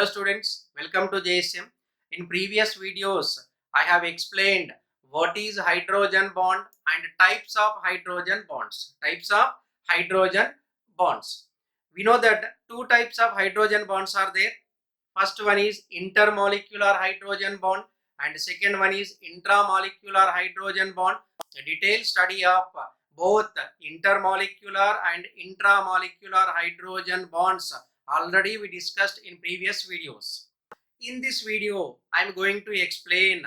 Hello students, welcome to JSM. In previous videos, I have explained what is hydrogen bond and types of hydrogen bonds. Types of hydrogen bonds. We know that two types of hydrogen bonds are there. First one is intermolecular hydrogen bond and second one is intramolecular hydrogen bond. A detailed study of both intermolecular and intramolecular hydrogen bonds already we discussed in previous videos. In this video, I am going to explain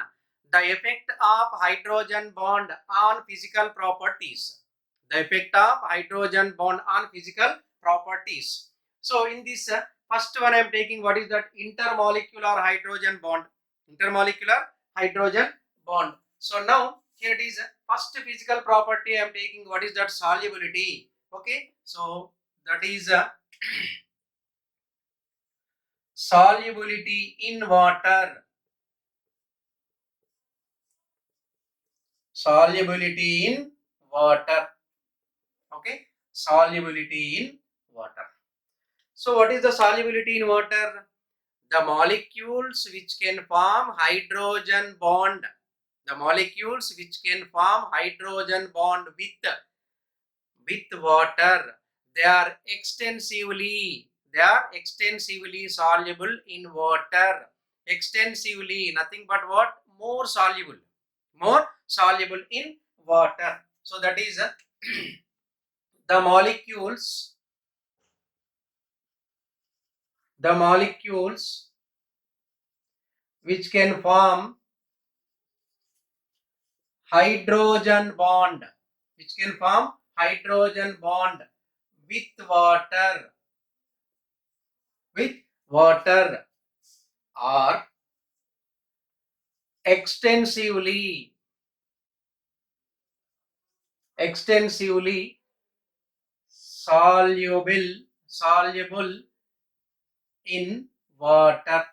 the effect of hydrogen bond on physical properties. The effect of hydrogen bond on physical properties. So in this first one I am taking what is that intermolecular hydrogen bond. Intermolecular hydrogen bond. So now here it is first physical property I am taking what is that solubility. Okay. So that is solubility in water. Solubility in water. Okay. Solubility in water. So what is the solubility in water? The molecules which can form hydrogen bond. The molecules which can form hydrogen bond with water. They are extensively soluble in water. Extensively, nothing but what? More soluble in water. So that is the molecules which can form hydrogen bond with water are extensively soluble in water.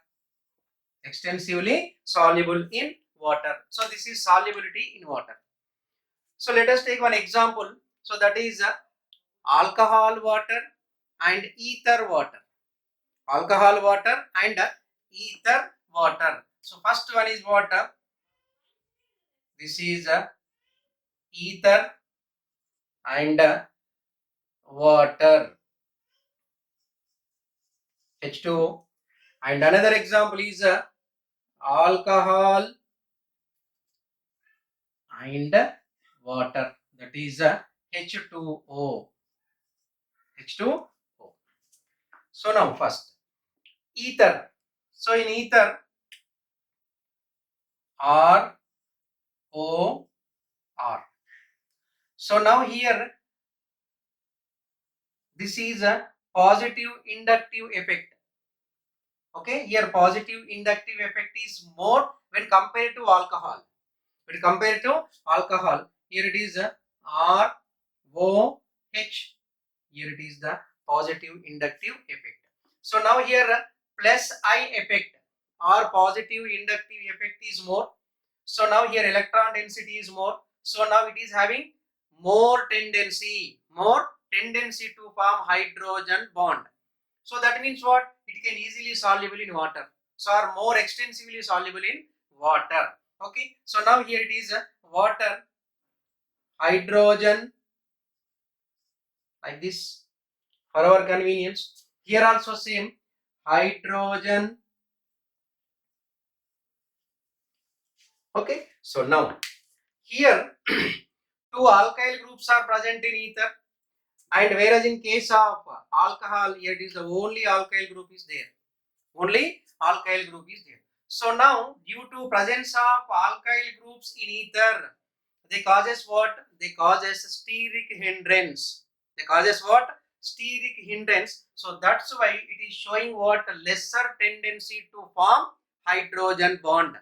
Extensively soluble in water. So this is solubility in water. So let us take one example. So that is alcohol water and ether water. Alcohol water and ether water. So first one is water. This is ether and water, H2O. And another example is alcohol and water, that is H2O. So now first ether. So in ether, R O R. So now here this is a positive inductive effect. Okay, here positive inductive effect is more when compared to alcohol. Here it is R O H. Here it is the positive inductive effect. So now here plus I effect or positive inductive effect is more. So now here electron density is more. So now it is having more tendency to form hydrogen bond. So that means what? It can easily soluble in water. So are more extensively soluble in water. Okay. So now here it is water, hydrogen, like this for our convenience. Here also same, hydrogen. Okay. So now here two alkyl groups are present in ether, and whereas in case of alcohol, here it is the only alkyl group is there. So now due to presence of alkyl groups in ether, they causes what? They causes steric hindrance. So that's why it is showing what? Lesser tendency to form hydrogen bond.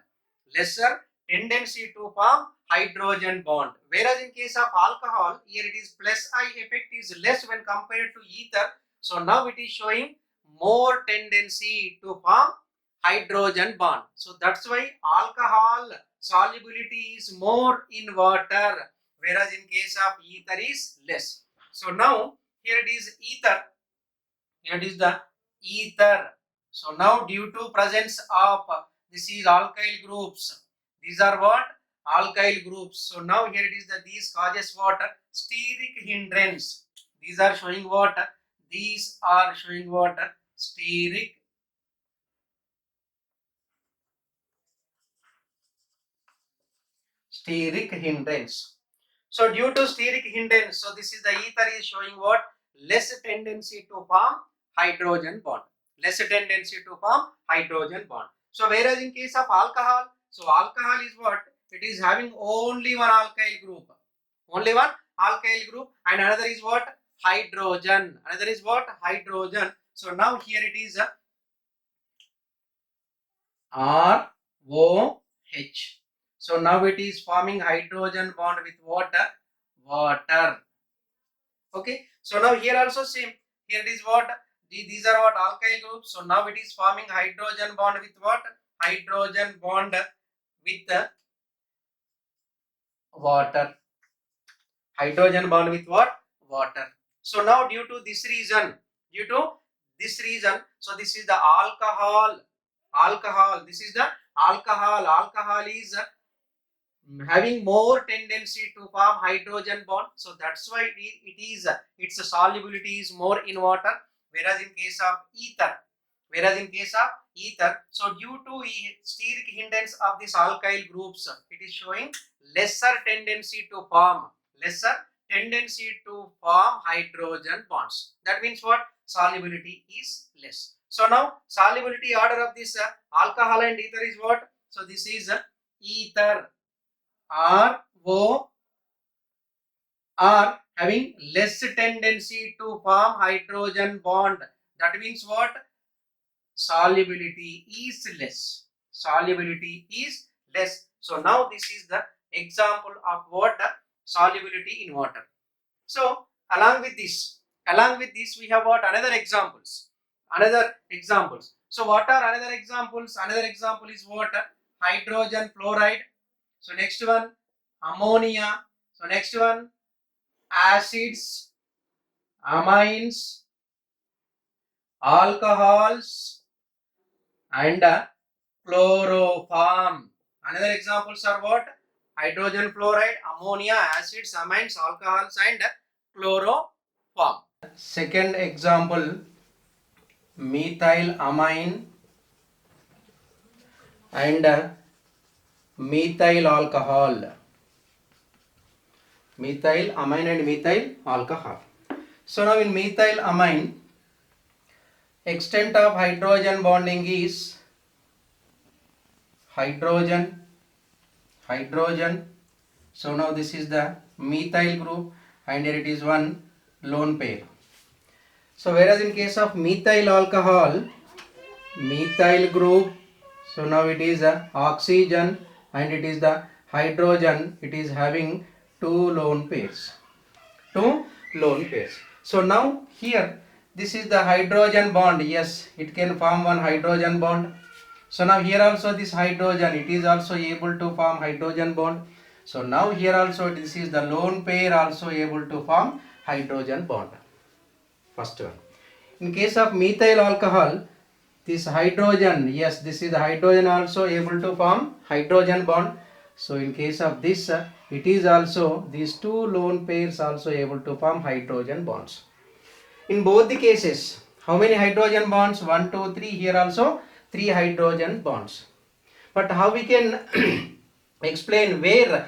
Whereas in case of alcohol, here it is plus I effect is less when compared to ether. So now it is showing more tendency to form hydrogen bond. So that's why alcohol solubility is more in water, whereas in case of ether is less. So now here it is ether. Here it is the ether. So now due to presence of this is alkyl groups. These are what? Alkyl groups. So now here it is that these causes what? Steric hindrance. These are showing what? These are showing what? Steric hindrance. So due to steric hindrance, so this is the ether is showing what? Less tendency to form hydrogen bond. Less tendency to form hydrogen bond. So whereas in case of alcohol, so alcohol is what? It is having only one alkyl group. Only one alkyl group, and another is what? Hydrogen. Another is what? Hydrogen. So now here it is ROH. So now it is forming hydrogen bond with water. Okay. So now here also same. Here it is what? These are what? Alkyl groups. So now it is forming hydrogen bond with what? Hydrogen bond with water. Hydrogen bond with what? Water. So now due to this reason, so this is the alcohol. This is the alcohol. Alcohol is having more tendency to form hydrogen bond. So that's why its solubility is more in water. Whereas in case of ether, so due to steric hindrance of these alkyl groups, it is showing lesser tendency to form hydrogen bonds. That means what? Solubility is less. So now solubility order of this alcohol and ether is what? So this is ether. RO are having less tendency to form hydrogen bond. That means what? Solubility is less. So now this is the example of what? Solubility in water. So along with this we have what? Another examples. So what are another examples? Another example is what? Hydrogen fluoride. So next one, ammonia. So next one, acids, amines, alcohols, and chloroform. Another examples are what? Hydrogen fluoride, ammonia, acids, amines, alcohols, and chloroform. Second example, methylamine and methyl alcohol. Methylamine and methyl alcohol. So now in methylamine, extent of hydrogen bonding is hydrogen. So now this is the methyl group, and here it is one lone pair. So whereas in case of methyl alcohol, methyl group, so now it is a oxygen and it is the hydrogen, it is having two lone pairs. So now here this is the hydrogen bond. Yes, it can form one hydrogen bond. So now here also this hydrogen, it is also able to form hydrogen bond. So now here also this is the lone pair also able to form hydrogen bond. First one. In case of methyl alcohol, this hydrogen, yes, this is the hydrogen also able to form hydrogen bond. So in case of this, it is also these two lone pairs also able to form hydrogen bonds. In both the cases, how many hydrogen bonds? 1, 2, 3. Here also 3 hydrogen bonds. But how we can explain where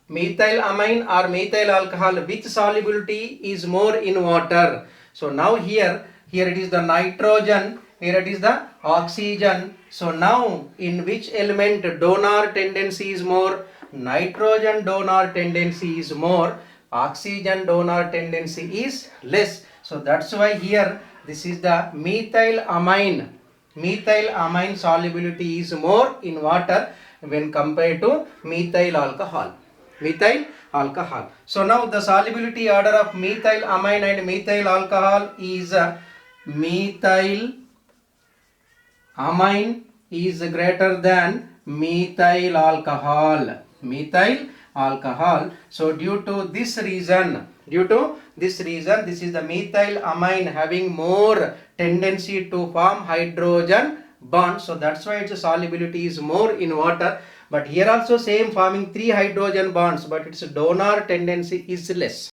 methylamine or methyl alcohol, which solubility is more in water? So now here it is the nitrogen, here it is the oxygen. So now in which element donor tendency is more? Nitrogen donor tendency is more, oxygen donor tendency is less. So that's why here this is the methylamine solubility is more in water when compared to methyl alcohol. So now the solubility order of methylamine and methyl alcohol is methylamine is greater than methyl alcohol. So due to this reason, this reason, this is the methyl amine having more tendency to form hydrogen bonds. So that's why its solubility is more in water. But here also same forming 3 hydrogen bonds, but its donor tendency is less.